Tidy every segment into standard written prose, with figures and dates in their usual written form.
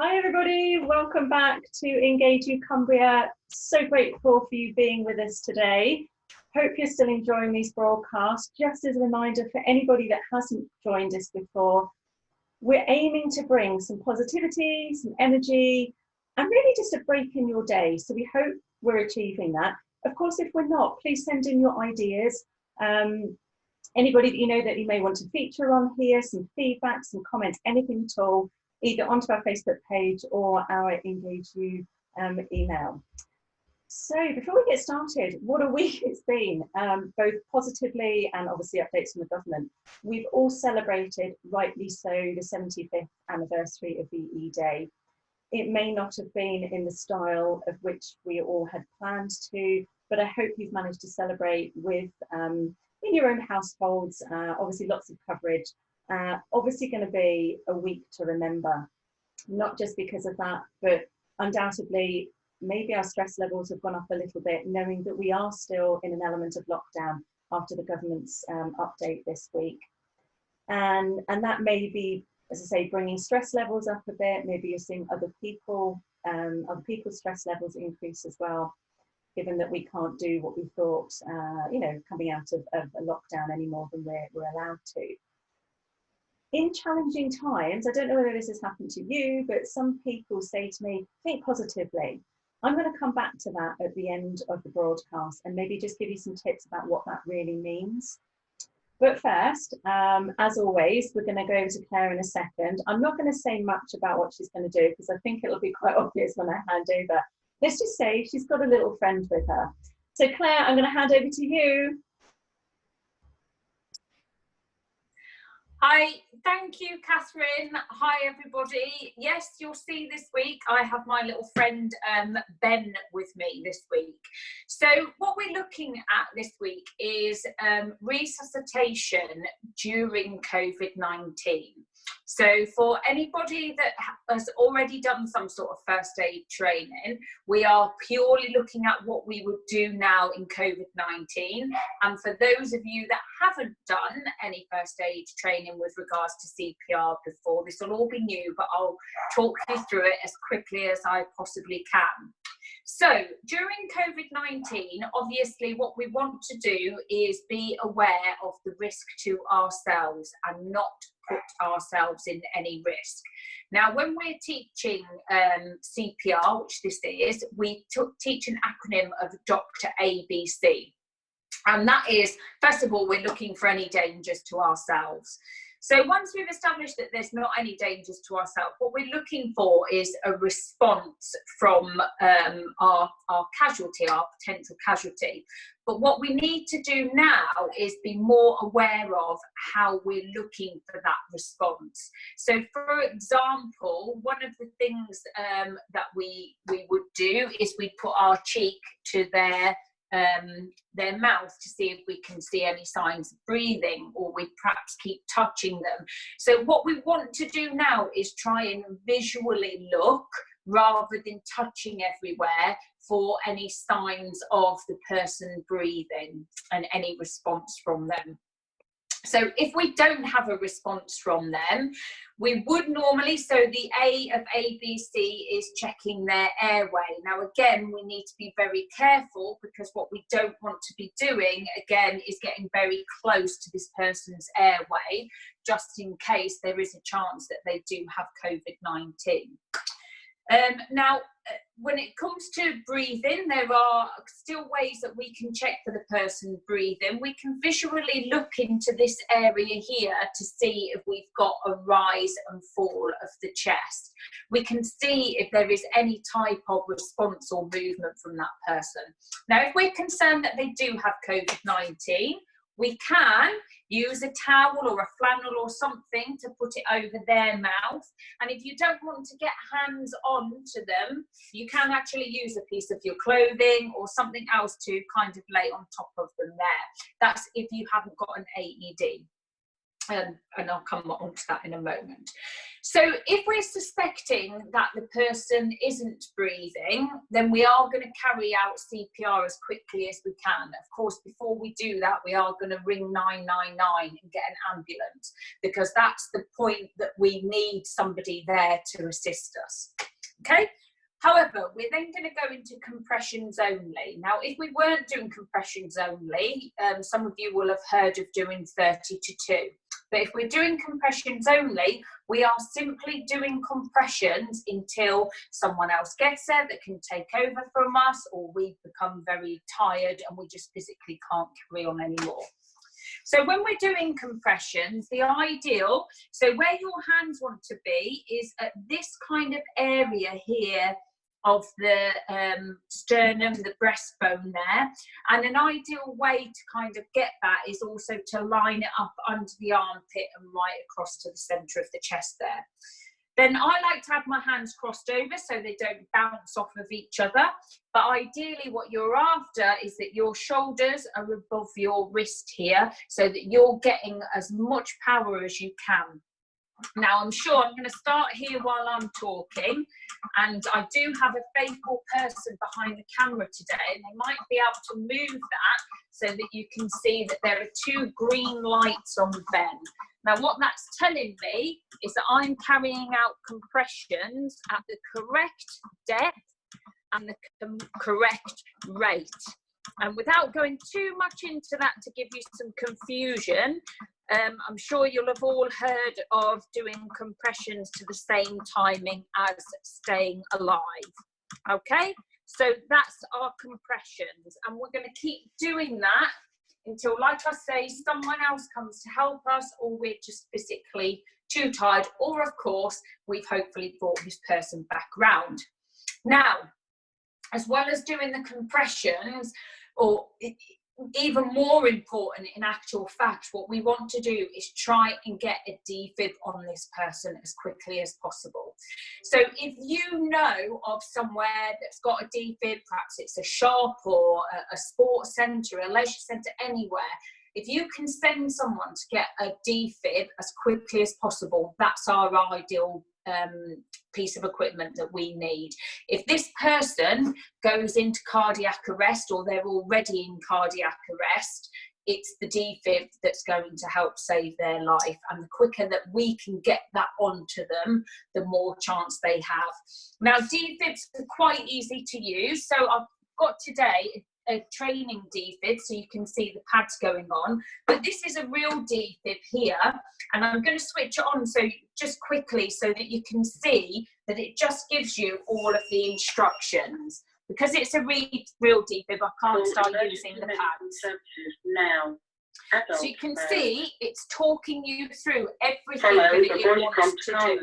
Hi everybody, welcome back to Engage You Cumbria. So grateful for you being with us today. Hope you're still enjoying these broadcasts. Just as a reminder for anybody that hasn't joined us before, we're aiming to bring some positivity, some energy, and really just a break in your day. So we hope we're achieving that. Of course, if we're not, please send in your ideas. Anybody that you know that you may want to feature on here, some feedback, some comments, anything at all, either onto our Facebook page or our Engage You email. So before we get started, what a week it's been, both positively and obviously updates from the government. We've all celebrated, rightly so, the 75th anniversary of VE Day. It may not have been in the style of which we all had planned to, but I hope you've managed to celebrate with in your own households. Obviously lots of coverage. Obviously going to be a week to remember, not just because of that, but undoubtedly maybe our stress levels have gone up a little bit, knowing that we are still in an element of lockdown after the government's update this week. And that may be, as I say, bringing stress levels up a bit. Maybe you're seeing other people's stress levels increase as well, given that we can't do what we thought, coming out of a lockdown any more than we're allowed to. In challenging times, I don't know whether this has happened to you, but some people say to me, think positively. I'm going to come back to that at the end of the broadcast and maybe just give you some tips about what that really means. But first, as always, we're going to go over to Claire in a second. I'm not going to say much about what she's going to do because I think it'll be quite obvious when I hand over. Let's just say she's got a little friend with her. So Claire, I'm going to hand over to you. Hi, thank you, Catherine. Hi, everybody. Yes, you'll see this week I have my little friend Ben with me this week. So what we're looking at this week is resuscitation during COVID-19. So for anybody that has already done some sort of first aid training, we are purely looking at what we would do now in COVID-19. And for those of you that haven't done any first aid training with regards to CPR before, this will all be new, but I'll talk you through it as quickly as I possibly can. So during COVID-19, obviously what we want to do is be aware of the risk to ourselves and not put ourselves in any risk. Now, when we're teaching CPR, which this is, we teach an acronym of Dr. ABC. And that is, first of all, we're looking for any dangers to ourselves. So once we've established that there's not any dangers to ourselves, what we're looking for is a response from our casualty, our potential casualty. But what we need to do now is be more aware of how we're looking for that response. So for example, one of the things that we would do is we put our cheek to their mouth to see if we can see any signs of breathing, or we perhaps keep touching them. So what we want to do now is try and visually look rather than touching everywhere for any signs of the person breathing and any response from them. So if we don't have a response from them, we would normally, so the A of ABC is checking their airway. Now, again, we need to be very careful because what we don't want to be doing, again, is getting very close to this person's airway, just in case there is a chance that they do have COVID-19. Now, when it comes to breathing, there are still ways that we can check for the person breathing. We can visually look into this area here to see if we've got a rise and fall of the chest. We can see if there is any type of response or movement from that person. Now, if we're concerned that they do have COVID-19, we can use a towel or a flannel or something to put it over their mouth. And if you don't want to get hands on to them, you can actually use a piece of your clothing or something else to kind of lay on top of them there. That's if you haven't got an AED. And I'll come on to that in a moment. So if we're suspecting that the person isn't breathing, then we are going to carry out CPR as quickly as we can. Of course, before we do that, we are going to ring 999 and get an ambulance, because that's the point that we need somebody there to assist us. Okay? However, we're then going to go into compressions only. Now, if we weren't doing compressions only, some of you will have heard of doing 30 to 2. But if we're doing compressions only, we are simply doing compressions until someone else gets there that can take over from us, or we become very tired and we just physically can't carry on anymore. So when we're doing compressions, the ideal, so where your hands want to be is at this kind of area here of the sternum, the breastbone there. And an ideal way to kind of get that is also to line it up under the armpit and right across to the centre of the chest there. Then I like to have my hands crossed over so they don't bounce off of each other. But ideally what you're after is that your shoulders are above your wrist here, so that you're getting as much power as you can. Now, I'm sure I'm going to start here while I'm talking, and I do have a faithful person behind the camera today, and they might be able to move that so that you can see that there are 2 green lights on Ben. Now, what that's telling me is that I'm carrying out compressions at the correct depth and the correct rate. And without going too much into that to give you some confusion, I'm sure you'll have all heard of doing compressions to the same timing as staying alive. Okay, so that's our compressions, and we're going to keep doing that until, like I say, someone else comes to help us, or we're just physically too tired, or of course we've hopefully brought this person back round. Now, as well as doing the compressions, or even more important in actual fact, what we want to do is try and get a defib on this person as quickly as possible. So if you know of somewhere that's got a defib, perhaps it's a shop or a sports centre, a leisure centre, anywhere, if you can send someone to get a defib as quickly as possible, that's our ideal piece of equipment that we need. If this person goes into cardiac arrest, or they're already in cardiac arrest, it's the defib that's going to help save their life. And the quicker that we can get that onto them, the more chance they have. Now, defibs are quite easy to use. So I've got today a training defib, so you can see the pads going on, but this is a real defib here, and I'm going to switch it on so just quickly so that you can see that it just gives you all of the instructions. Because it's a real defib, I can't start using the pads now. So you can see it's talking you through everything that it wants to do.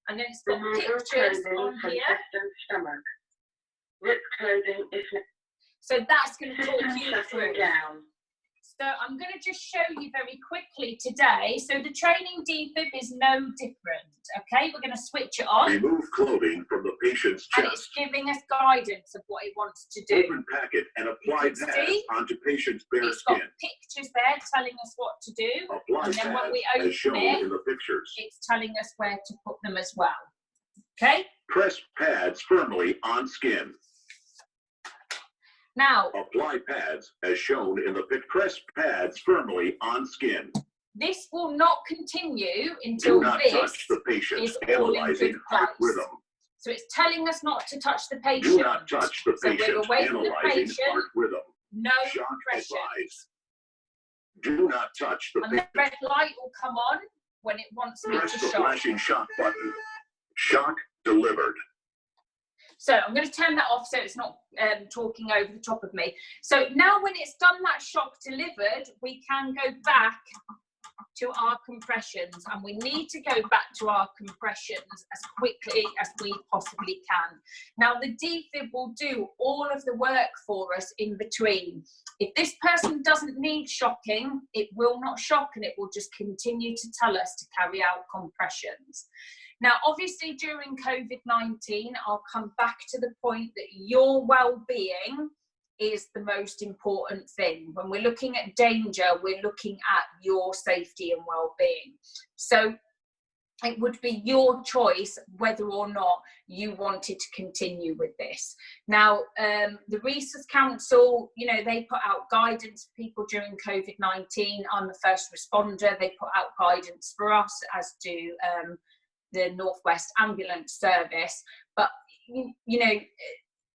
And then it's got pictures on here. Lip clothing is. So that's going to talk you through. So I'm going to just show you very quickly today. So the training defib is no different. Okay, we're going to switch it on. Remove clothing from the patient's chest. And it's giving us guidance of what it wants to do. Open packet and apply pads onto patient's bare skin. It's got pictures there telling us what to do. Apply and then when we pads open as shown it, in the pictures. it's telling us where to put them as well. Okay? Press pads firmly on skin. Now, apply pads as shown in the pic. Press pads firmly on skin. This will not continue until this touch the patient. is all in good place. Rhythm. So it's telling us not to touch the patient. Do not touch the patient. So we're away from the patient. Heart rhythm. No Shock compression. advised. Do not touch the patient. And the red light will come on when it wants me Press to the shock. flashing shock button. Shock delivered. So I'm going to turn that off so it's not talking over the top of me. So now when it's done that shock delivered, we can go back to our compressions, and we need to go back to our compressions as quickly as we possibly can. Now the defib will do all of the work for us in between. If this person doesn't need shocking, it will not shock, and it will just continue to tell us to carry out compressions. Now, obviously, during COVID-19, I'll come back to the point that your well-being is the most important thing. When we're looking at danger, we're looking at your safety and well-being. So it would be your choice whether or not you wanted to continue with this. Now, the Resource Council, you know, they put out guidance for people during COVID-19. I'm a first responder. They put out guidance for us, as do the Northwest Ambulance Service. But, you know,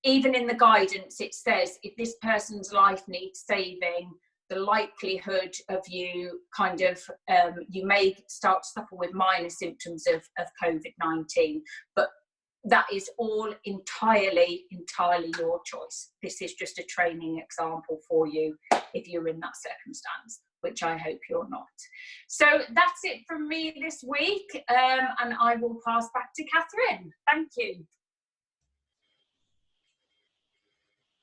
even in the guidance, it says if this person's life needs saving, the likelihood of you kind of, you may start to suffer with minor symptoms of COVID-19, but that is all entirely your choice. This is just a training example for you if you're in that circumstance, which I hope you're not. So that's it from me this week, and I will pass back to Catherine. Thank you.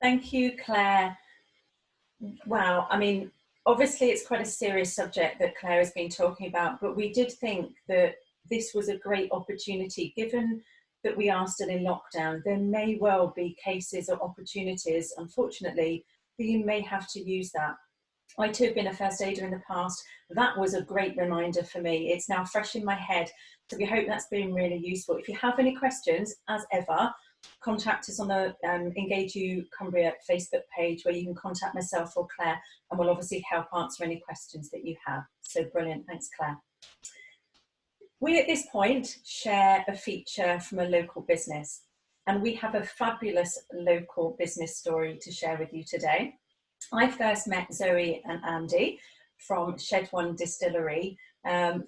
Thank you, Claire. Wow, I mean, obviously it's quite a serious subject that Claire has been talking about, but we did think that this was a great opportunity, given that we are still in lockdown. There may well be cases or opportunities, unfortunately, that you may have to use that. I too have been a first aider in the past. That was a great reminder for me. It's now fresh in my head, so we hope that's been really useful. If you have any questions, as ever, contact us on the Engage You Cumbria Facebook page, where you can contact myself or Claire, and we'll obviously help answer any questions that you have. So brilliant, thanks Claire. We at this point share a feature from a local business, and we have a fabulous local business story to share with you today. I first met Zoe and Andy from Shed One Distillery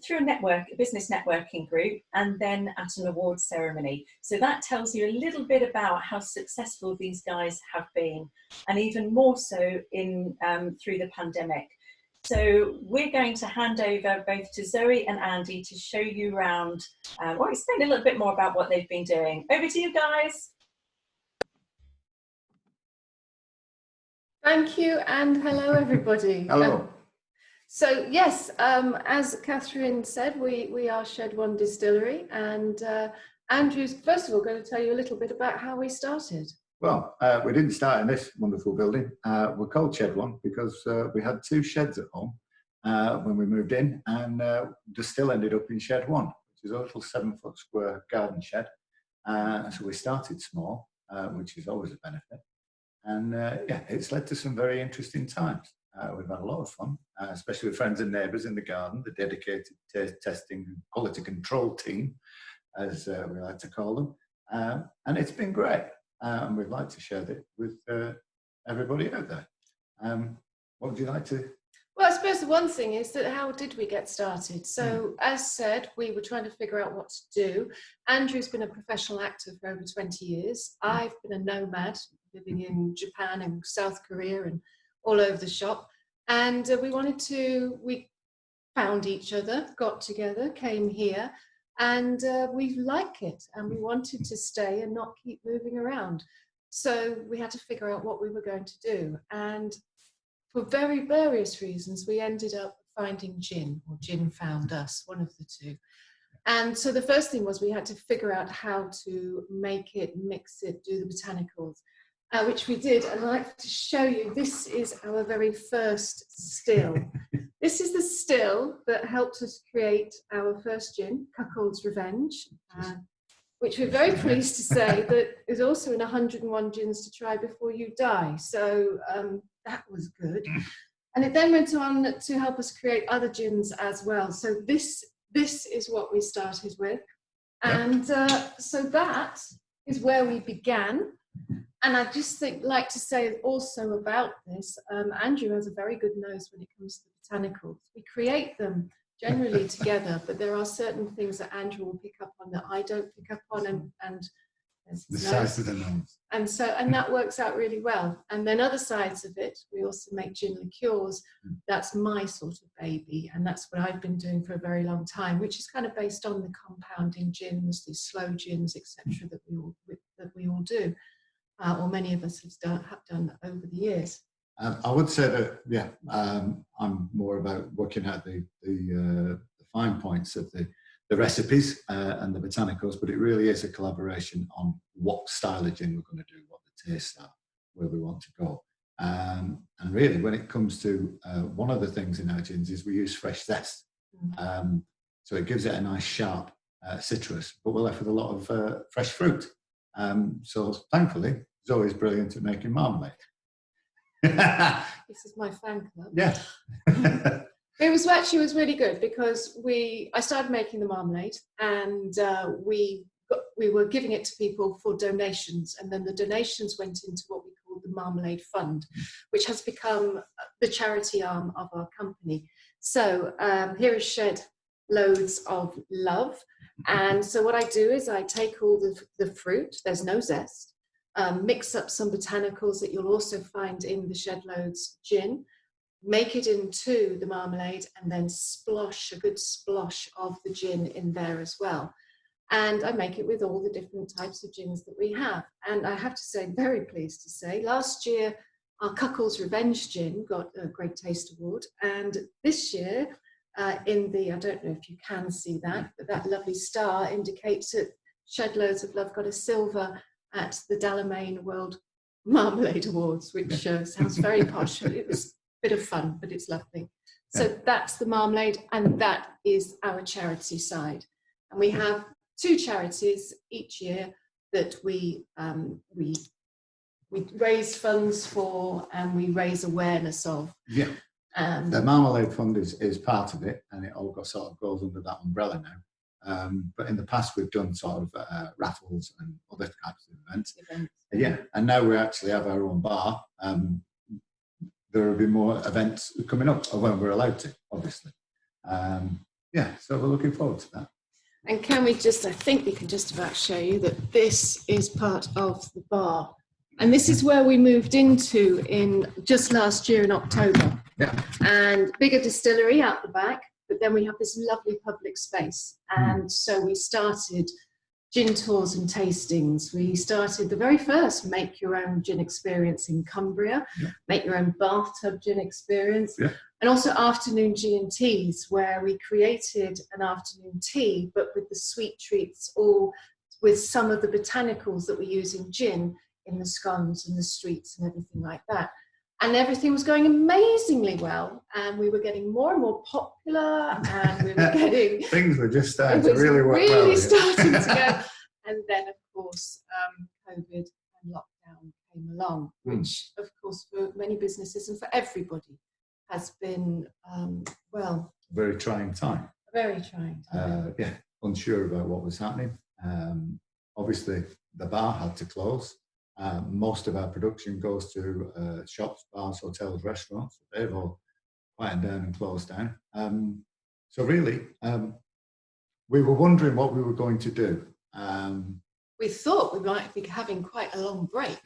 through a business networking group, and then at an awards ceremony. So that tells you a little bit about how successful these guys have been, and even more so in through the pandemic. So we're going to hand over both to Zoe and Andy to show you around, or explain a little bit more about what they've been doing. Over to you guys. Thank you, and hello everybody. Hello. So yes, as Catherine said, we are Shed One Distillery, and Andrew's first of all going to tell you a little bit about how we started. Well, we didn't start in this wonderful building. We're called Shed One because we had two sheds at home when we moved in, and the still ended up in Shed One, which is a little 7-foot square garden shed. So we started small, which is always a benefit. And yeah, it's led to some very interesting times. We've had a lot of fun, especially with friends and neighbours in the garden, the dedicated testing and quality control team, as we like to call them. And it's been great. And we'd like to share it with everybody out there. What would you like to? Well, I suppose the one thing is that how did we get started? So as said, we were trying to figure out what to do. Andrew's been a professional actor for over 20 years. I've been a nomad, living in Japan and South Korea and all over the shop. And we found each other, got together, came here, and we like it. And we wanted to stay and not keep moving around. So we had to figure out what we were going to do. And for very various reasons, we ended up finding gin, or gin found us, one of the two. And so the first thing was we had to figure out how to make it, mix it, do the botanicals, which we did. And I'd like to show you, this is our very first still. This is the still that helped us create our first gin, Cuckold's Revenge, which we're very pleased to say that is also in 101 gins to try before you die. So that was good. And it then went on to help us create other gins as well. So this is what we started with. And so that is where we began. And I just like to say also about this, Andrew has a very good nose when it comes to the botanicals. We create them generally together, but there are certain things that Andrew will pick up on that I don't pick up on, and the size of the nose. And that works out really well. And then other sides of it, we also make gin liqueurs. That's my sort of baby, and that's what I've been doing for a very long time, which is kind of based on the compounding gins, the slow gins, etc., that we all do, or many of us have done over the years. I would say that, yeah, I'm more about working out the fine points of the recipes and the botanicals, but it really is a collaboration on what style of gin we're going to do, what the tastes are, where we want to go. And really, when it comes to one of the things in our gins is we use fresh zest. So it gives it a nice sharp citrus, but we're left with a lot of fresh fruit. So thankfully, Zoe's brilliant at making marmalade. This is my fan club. Yeah. It was really good because I started making the marmalade, and we were giving it to people for donations, and then the donations went into what we call the Marmalade Fund, which has become the charity arm of our company. So here is Shed Loads of Love, and so what I do is I take all the fruit, there's no zest, mix up some botanicals that you'll also find in the Shed Loads gin, make it into the marmalade, and then splosh, a good splosh of the gin in there as well. And I make it with all the different types of gins that we have. And I have to say, very pleased to say, last year, our Cuckle's Revenge gin got a Great Taste Award. And this year, in the, I don't know if you can see that, but that lovely star indicates that Shed Loads of Love got a silver at the Dalamain World Marmalade Awards, which sounds very posh. It was a bit of fun, but it's lovely. So that's the marmalade, and that is our charity side. And we have 2 charities each year that we raise funds for, and we raise awareness of. Yeah. The Marmalade Fund is part of it, and it all sort of goes under that umbrella now. But in the past, we've done sort of raffles and other types of events. Yeah, and now we actually have our own bar. There will be more events coming up when we're allowed to, obviously. Yeah, so we're looking forward to that. And can we just, I think we can just about show you that this is part of the bar. And this is where we moved into in just last year in October. Yeah. And bigger distillery out the back, but then we have this lovely public space. And so we started gin tours and tastings. We started the very first make your own gin experience in Cumbria, make your own bathtub gin experience, and also afternoon G&Ts, where we created an afternoon tea, but with the sweet treats, all with some of the botanicals that we use in gin in the scones and the streets and everything like that. And everything was going amazingly well, and we were getting more and more popular, and we were getting things were just starting to really work well. Really starting to go. And then, of course, COVID and lockdown came along, which, of course, for many businesses and for everybody, has been well, very trying time. Very trying time. Yeah, unsure about what was happening. Obviously, the bar had to close. Most of our production goes to shops, bars, hotels, restaurants. They've all quieted down and closed down. So really, we were wondering what we were going to do. We thought we might be having quite a long break.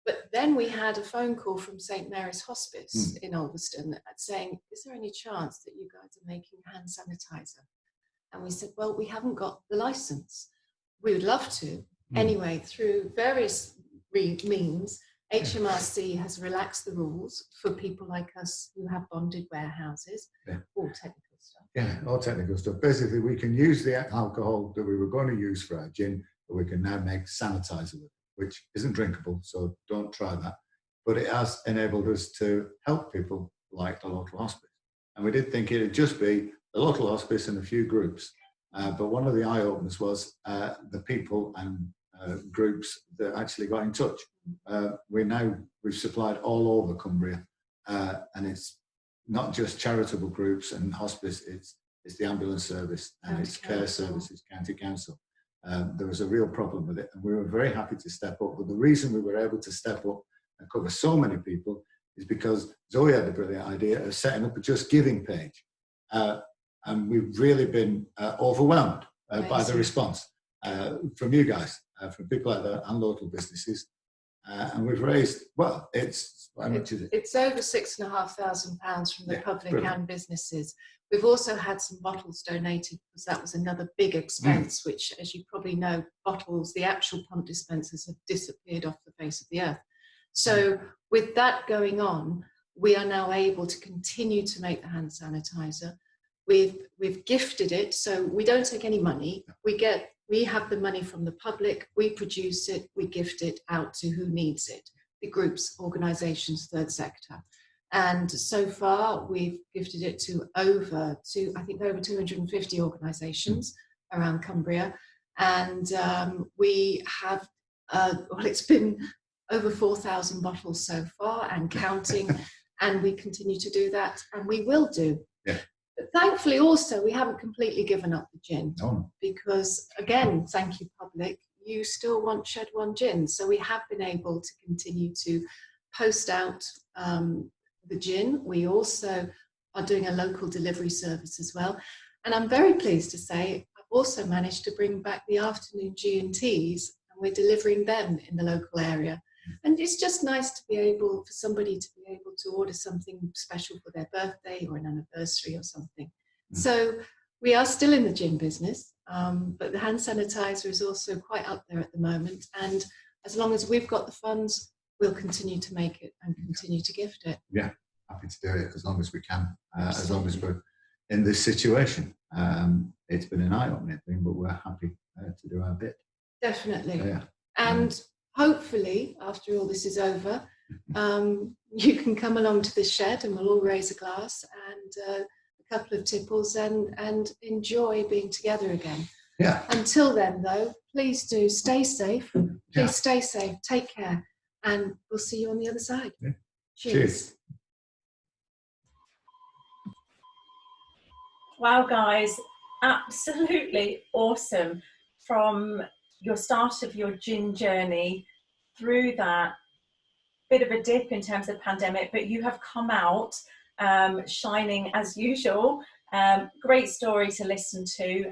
But then we had a phone call from St. Mary's Hospice in Ulverston saying, is there any chance that you guys are making hand sanitizer? And we said, well, we haven't got the license. We would love to. Anyway, through various means, HMRC has relaxed the rules for people like us who have bonded warehouses, all technical stuff. Yeah, all technical stuff. Basically, we can use the alcohol that we were going to use for our gin, but we can now make sanitizer with it, which isn't drinkable, so don't try that. But it has enabled us to help people like the local hospice. And we did think it'd just be the local hospice and a few groups. But one of the eye-openers was the people and groups that actually got in touch. We've supplied all over Cumbria, and it's not just charitable groups and hospice, it's the ambulance service and it's care services, county council. There was a real problem with it, and we were very happy to step up. But the reason we were able to step up and cover so many people is because Zoe had the brilliant idea of setting up a Just Giving page. And we've really been overwhelmed by the response from you guys, from people like that and local businesses. And we've raised, well, how much is it? It's over £6,500 from the public and businesses. We've also had some bottles donated because that was another big expense, which, as you probably know, bottles, the actual pump dispensers have disappeared off the face of the earth. So with that going on, we are now able to continue to make the hand sanitizer. We've gifted it, so we don't take any money. We have the money from the public, we produce it, we gift it out to who needs it. the groups, organisations, third sector. And so far, we've gifted it to over 250 organisations around Cumbria. And we have, it's been over 4,000 bottles so far and counting. And we continue to do that, and we will do. Yeah. But thankfully, also, we haven't completely given up the gin. No. Because, again, thank you, public, you still want Shed One gin. So we have been able to continue to post out the gin. We also are doing a local delivery service as well. And I'm very pleased to say I've also managed to bring back the afternoon G&Ts, and we're delivering them in the local area. And it's just nice to be able, for somebody to be able to order something special for their birthday or an anniversary or something. So we are still in the gin business, but the hand sanitizer is also quite up there at the moment. And as long as we've got the funds, we'll continue to make it and continue to gift it. Yeah, happy to do it as long as we can, as long as we're in this situation. It's been an eye-opening thing, but we're happy to do our bit. Definitely. Yeah. And hopefully, after all this is over, you can come along to the shed and we'll all raise a glass and a couple of tipples and enjoy being together again. Yeah. Until then, though, please do stay safe. Please stay safe. Take care. And we'll see you on the other side. Yeah. Cheers. Wow, guys, absolutely awesome. From your start of your gin journey through that bit of a dip in terms of pandemic, but you have come out shining as usual. Great story to listen to.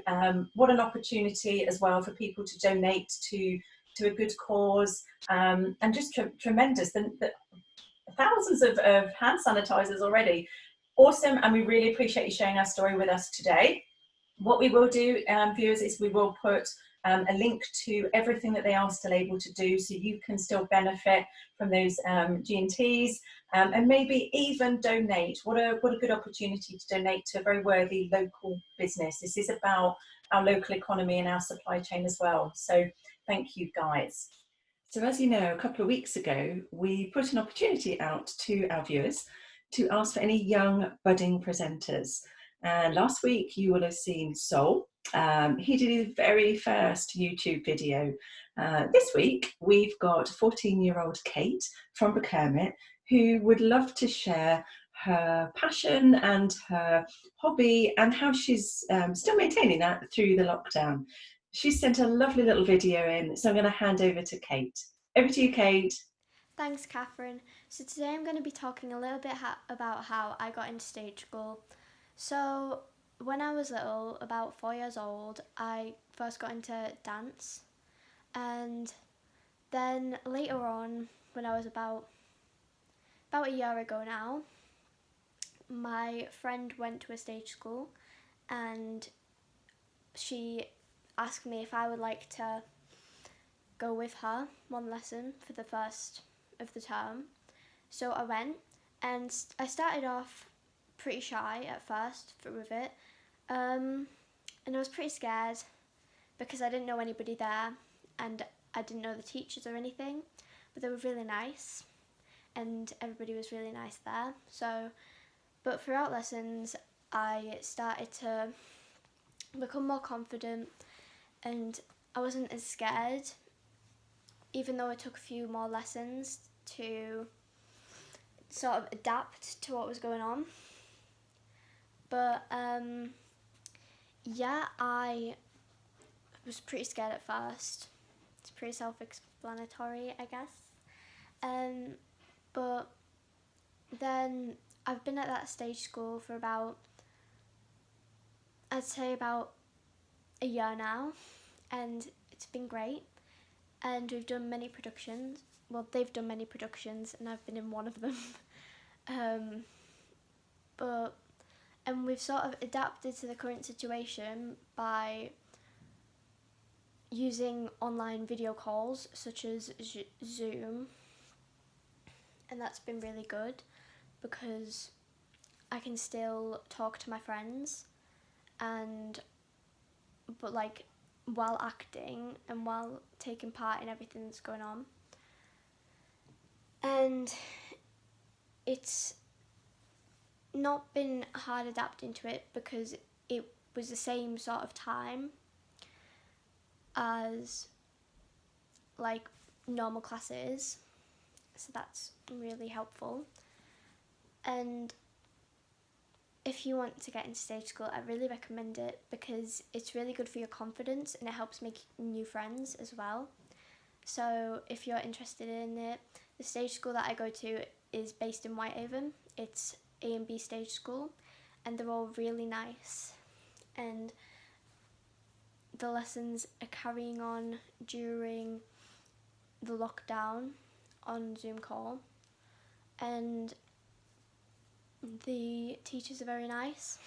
What an opportunity as well for people to donate to a good cause, and just tremendous. The thousands of hand sanitizers already. Awesome, and we really appreciate you sharing our story with us today. What we will do, viewers, is we will put a link to everything that they are still able to do, so you can still benefit from those G&Ts, and maybe even donate. What a good opportunity to donate to a very worthy local business. This is about our local economy and our supply chain as well. So thank you, guys. So as you know, a couple of weeks ago, we put an opportunity out to our viewers to ask for any young budding presenters. And last week you will have seen Sol. He did his very first YouTube video. This week we've got 14-year-old Kate from Kermit, who would love to share her passion and her hobby and how she's still maintaining that through the lockdown. She's sent a lovely little video in, so I'm going to hand over to Kate. Over to you, Kate. Thanks, Catherine. So today I'm going to be talking a little bit about how I got into stage school. So when I was little, about 4 years old, I first got into dance. And then later on, when I was about a year ago now, my friend went to a stage school and she asked me if I would like to go with her one lesson for the first of the term. So I went, and I started off pretty shy at first with it, and I was pretty scared because I didn't know anybody there and I didn't know the teachers or anything, but they were really nice and everybody was really nice there. But throughout lessons I started to become more confident and I wasn't as scared, even though it took a few more lessons to sort of adapt to what was going on. But yeah, I was pretty scared at first. It's pretty self-explanatory, I guess. But then I've been at that stage school for I'd say about a year now, and it's been great. And we've done many productions. Well, they've done many productions and I've been in one of them. And we've sort of adapted to the current situation by using online video calls such as Zoom. And that's been really good because I can still talk to my friends but like while acting and while taking part in everything that's going on. And it's not been hard adapting to it because it was the same sort of time as like normal classes, so that's really helpful. And if you want to get into stage school, I really recommend it because it's really good for your confidence and it helps make new friends as well. So if you're interested in it, the stage school that I go to is based in Whitehaven. It's A and B stage school, and they're all really nice. And the lessons are carrying on during the lockdown on Zoom call, and the teachers are very nice.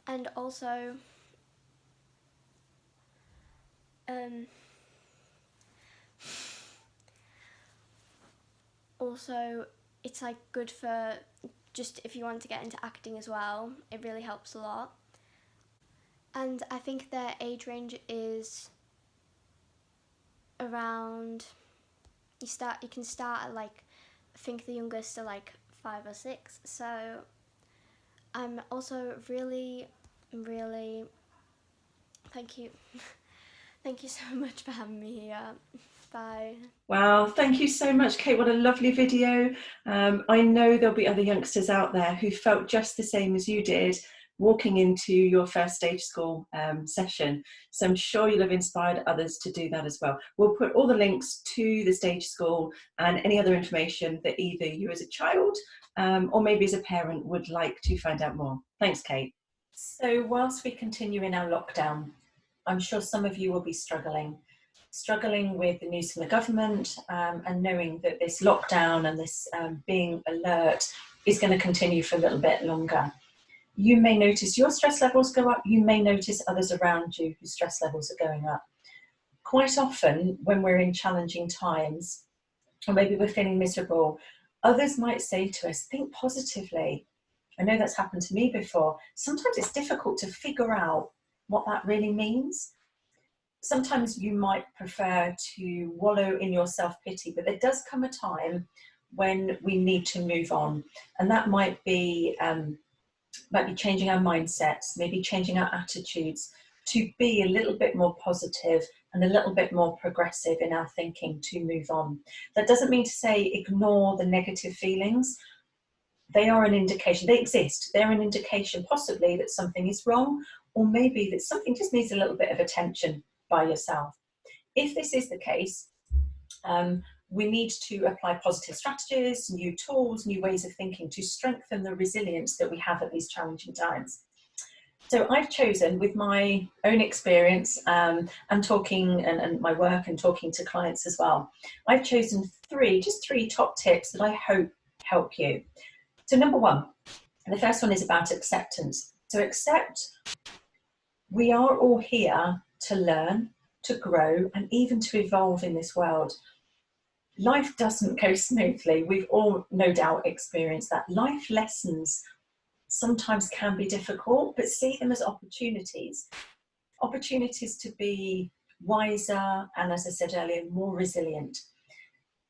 And also it's like good for just if you want to get into acting as well. It really helps a lot. And I think their age range is around, you can start at like, I think the youngest are like 5 or 6. So I'm also really thank you thank you so much for having me here. Bye. Wow, thank you so much, Kate. What a lovely video. I know there'll be other youngsters out there who felt just the same as you did walking into your first stage school session. So I'm sure you'll have inspired others to do that as well. We'll put all the links to the stage school and any other information that either you as a child or maybe as a parent would like to find out more. Thanks, Kate. So whilst we continue in our lockdown, I'm sure some of you will be struggling with the news from the government and knowing that this lockdown and this being alert is going to continue for a little bit longer. You may notice your stress levels go up. You may notice others around you whose stress levels are going up. Quite often when we're in challenging times, or maybe we're feeling miserable, others might say to us, think positively. I know that's happened to me before. Sometimes it's difficult to figure out what that really means. Sometimes you might prefer to wallow in your self-pity, but there does come a time when we need to move on. And that might be changing our mindsets, maybe changing our attitudes to be a little bit more positive and a little bit more progressive in our thinking to move on. That doesn't mean to say ignore the negative feelings. They are an indication, they exist. They're an indication possibly that something is wrong, or maybe that something just needs a little bit of attention by yourself. If this is the case, we need to apply positive strategies, new tools, new ways of thinking to strengthen the resilience that we have at these challenging times. So I've chosen, with my own experience and talking and my work and talking to clients as well, I've chosen just three top tips that I hope help you. So number one, the first one is about acceptance. So accept we are all here to learn, to grow, and even to evolve in this world. Life doesn't go smoothly. We've all no doubt experienced that. Life lessons sometimes can be difficult, but see them as opportunities to be wiser and, as I said earlier, more resilient.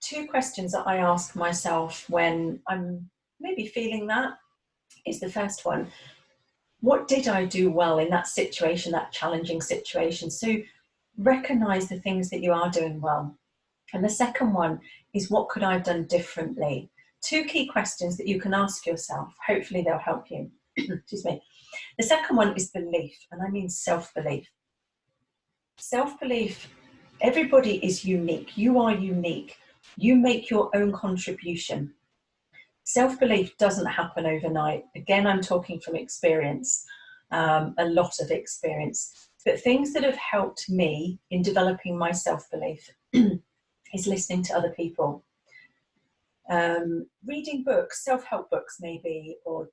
2 questions that I ask myself when I'm maybe feeling that is the first one, what did I do well in that situation, that challenging situation? So recognize the things that you are doing well. And the second one is, what could I have done differently? 2 key questions that you can ask yourself. Hopefully they'll help you. Excuse me. The second one is belief, and I mean self-belief. Self-belief, everybody is unique. You are unique. You make your own contribution. Self-belief doesn't happen overnight. Again, I'm talking from experience, a lot of experience. But things that have helped me in developing my self-belief is listening to other people. Reading books, self-help books maybe, or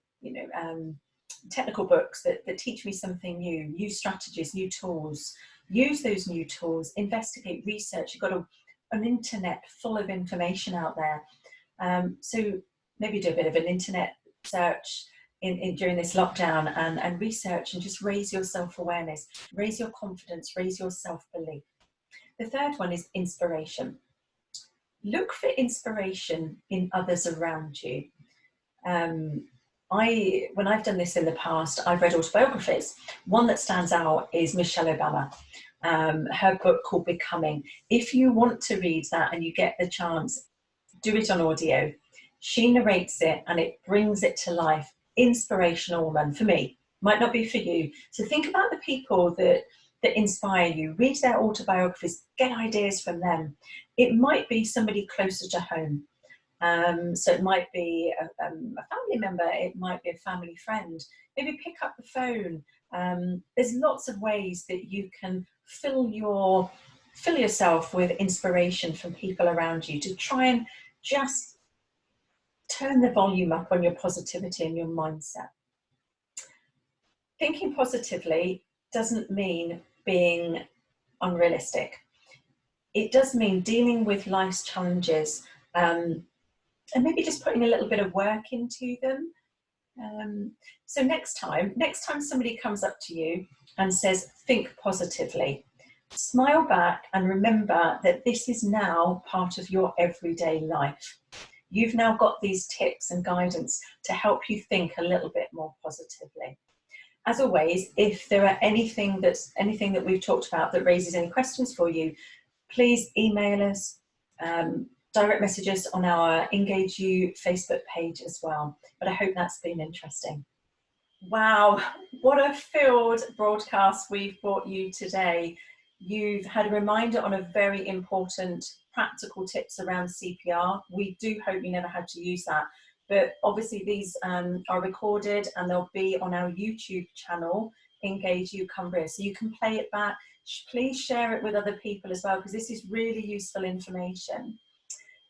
technical books that teach me something new strategies, new tools. Use those new tools, investigate, research. You've got an internet full of information out there. So maybe do a bit of an internet search during this lockdown and research and just raise your self-awareness, raise your confidence, raise your self-belief. The third one is inspiration. look for inspiration in others around you. When I've done this in the past, I've read autobiographies. One that stands out is Michelle Obama, her book called Becoming. If you want to read that and you get the chance, do it on audio. She narrates it and it brings it to life. Inspirational woman for me, might not be for you. So think about the people that inspire you. Read their autobiographies, get ideas from them. It might be somebody closer to home. So it might be a family member, it might be a family friend. Maybe pick up the phone. There's lots of ways that you can fill yourself with inspiration from people around you to try and just turn the volume up on your positivity and your mindset. Thinking positively doesn't mean being unrealistic. It does mean dealing with life's challenges, and maybe just putting a little bit of work into them. So next time somebody comes up to you and says, think positively, smile back and remember that this is now part of your everyday life. You've now got these tips and guidance to help you think a little bit more positively. As always, if there are anything that we've talked about that raises any questions for you, please email us, direct messages on our Engage You Facebook page as well. But I hope that's been interesting. Wow, what a filled broadcast we've brought you today. You've had a reminder on a very important practical tips around CPR. We do hope you never had to use that. But obviously these are recorded and they'll be on our YouTube channel, Engage You Cumbria. So you can play it back. Please share it with other people as well, because this is really useful information.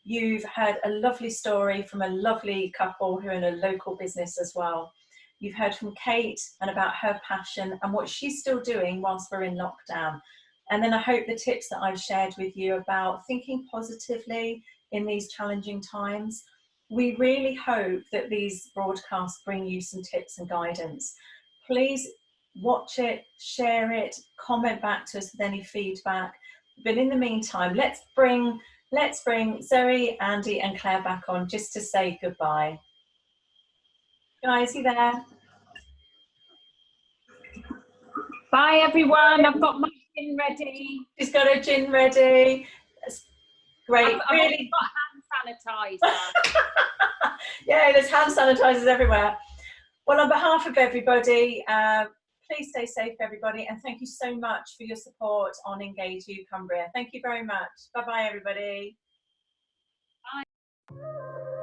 You've heard a lovely story from a lovely couple who are in a local business as well. You've heard from Kate and about her passion and what she's still doing whilst we're in lockdown. And then I hope the tips that I've shared with you about thinking positively in these challenging times. We really hope that these broadcasts bring you some tips and guidance. Please watch it, share it, comment back to us with any feedback. But in the meantime, let's bring Zoe, Andy and Claire back on just to say goodbye. Guys, you there? Bye everyone, I've got my gin ready. She's got her gin ready. That's great. I've really got hand sanitizer. Yeah, there's hand sanitizers everywhere. Well, on behalf of everybody, please stay safe, everybody, and thank you so much for your support on Engage You Cumbria. Thank you very much. Bye-bye, everybody. Bye.